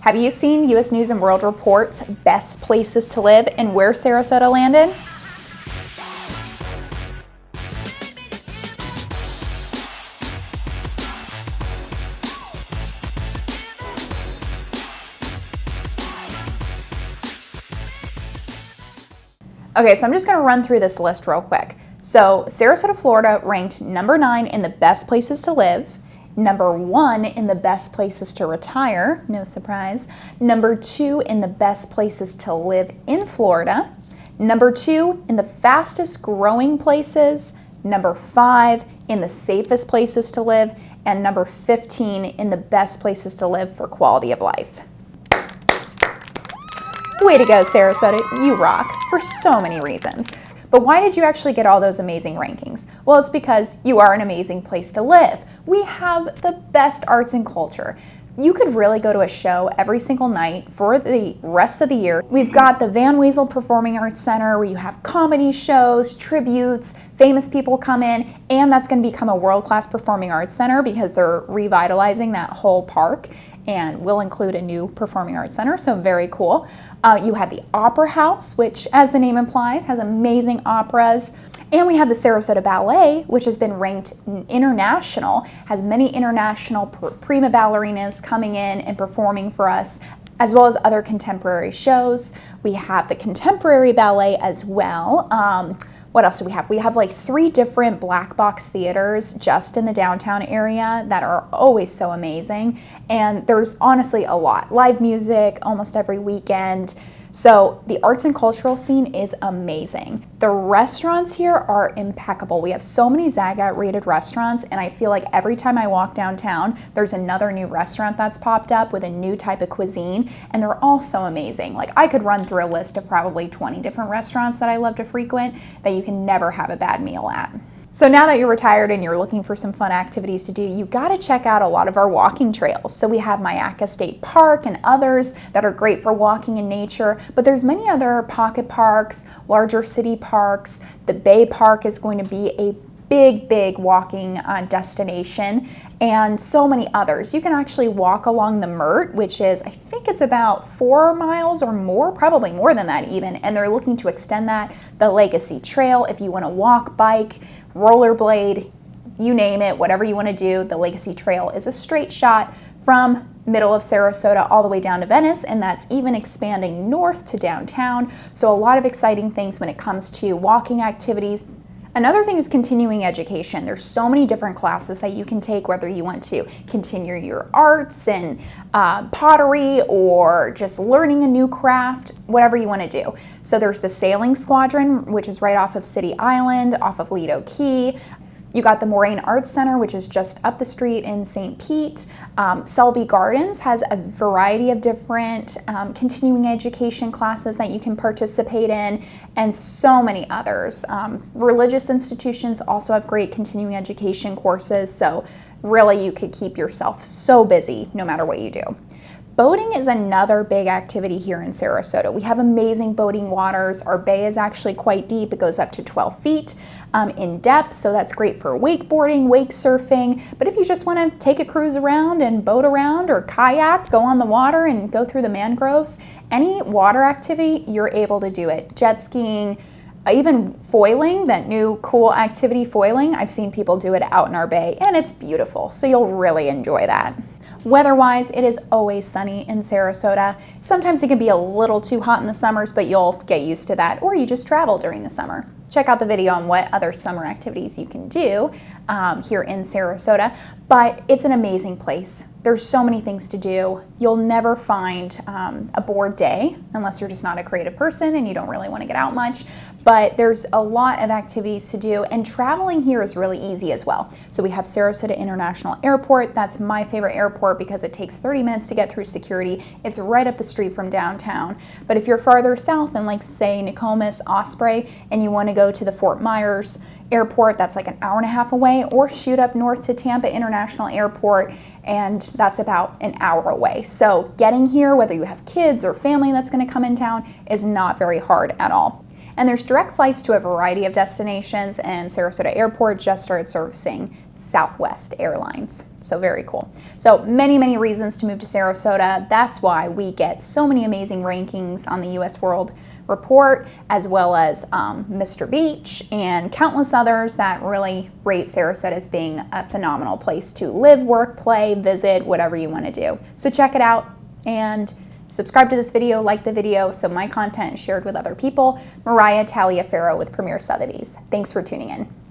Have you seen U.S. News & World Report's best places to live and where Sarasota landed? Okay, so I'm just going to run through this list real quick. So Sarasota, Florida ranked number 9 in the best places to live, number 1 in the best places to retire, no surprise, number 2 in the best places to live in Florida, number 2 in the fastest growing places, number 5 in the safest places to live, and number 15 in the best places to live for quality of life. Way to go, Sarasota, you rock for so many reasons. But why did you actually get all those amazing rankings? Well, it's because you are an amazing place to live. We have the best arts and culture. You could really go to a show every single night for the rest of the year. We've got the Van Wezel Performing Arts Center where you have comedy shows, tributes, famous people come in, and that's going to become a world-class performing arts center because they're revitalizing that whole park and will include a new performing arts center, so very cool. You have the Opera House, which, as the name implies, has amazing operas. And we have the Sarasota Ballet, which has been ranked international, has many international prima ballerinas coming in and performing for us, as well as other contemporary shows. We have the contemporary ballet as well. What else do we have? We have like 3 different black box theaters just in the downtown area that are always so amazing. And there's honestly a lot. Live music almost every weekend. So the arts and cultural scene is amazing. The restaurants here are impeccable. We have so many Zagat rated restaurants, and I feel like every time I walk downtown, there's another new restaurant that's popped up with a new type of cuisine, and they're all so amazing. Like, I could run through a list of probably 20 different restaurants that I love to frequent that you can never have a bad meal at. So now that you're retired and you're looking for some fun activities to do, you gotta check out a lot of our walking trails. So we have Myakka State Park and others that are great for walking in nature, but there's many other pocket parks, larger city parks. The Bay Park is going to be a big walking destination, and so many others. You can actually walk along the Mert, which is, I think it's about 4 miles or more, probably more than that even, and they're looking to extend that. The Legacy Trail, if you wanna walk, bike, rollerblade, you name it, whatever you want to do, the Legacy Trail is a straight shot from middle of Sarasota all the way down to Venice, and that's even expanding north to downtown. So a lot of exciting things when it comes to walking activities. Another thing is continuing education. There's so many different classes that you can take, whether you want to continue your arts and pottery or just learning a new craft, whatever you want to do. So there's the Sailing Squadron, which is right off of City Island, off of Lido Key. You got the Moraine Arts Center, which is just up the street in St. Pete. Selby Gardens has a variety of different continuing education classes that you can participate in, and so many others. Religious institutions also have great continuing education courses, so really you could keep yourself so busy no matter what you do. Boating is another big activity here in Sarasota. We have amazing boating waters. Our bay is actually quite deep. It goes up to 12 feet in depth, so that's great for wakeboarding, wake surfing. But if you just want to take a cruise around and boat around or kayak, go on the water and go through the mangroves, any water activity, you're able to do it. Jet skiing, even foiling, that new cool activity foiling, I've seen people do it out in our bay, and it's beautiful, so you'll really enjoy that. Weather-wise, it is always sunny in Sarasota. Sometimes it can be a little too hot in the summers, but you'll get used to that, or you just travel during the summer. Check out the video on what other summer activities you can do here in Sarasota, but it's an amazing place. There's so many things to do. You'll never find a bored day unless you're just not a creative person and you don't really want to get out much, but there's a lot of activities to do, and traveling here is really easy as well. So we have Sarasota International Airport. That's my favorite airport because it takes 30 minutes to get through security. It's right up the street from downtown. But if you're farther south in, like, say, Nokomis, Osprey, and you want to go to the Fort Myers Airport, that's like an hour and a half away, or shoot up north to Tampa International Airport, and that's about an hour away. So getting here, whether you have kids or family that's going to come in town, is not very hard at all. And there's direct flights to a variety of destinations, and Sarasota Airport just started servicing Southwest Airlines. So very cool. So many reasons to move to Sarasota. That's why we get so many amazing rankings on the U.S. World Report, as well as Mr. Beach and countless others that really rate Sarasota as being a phenomenal place to live, work, play, visit, whatever you want to do. So check it out and subscribe to this video, like the video so my content is shared with other people. Mariah Taliaferro with Premier Sotheby's. Thanks for tuning in.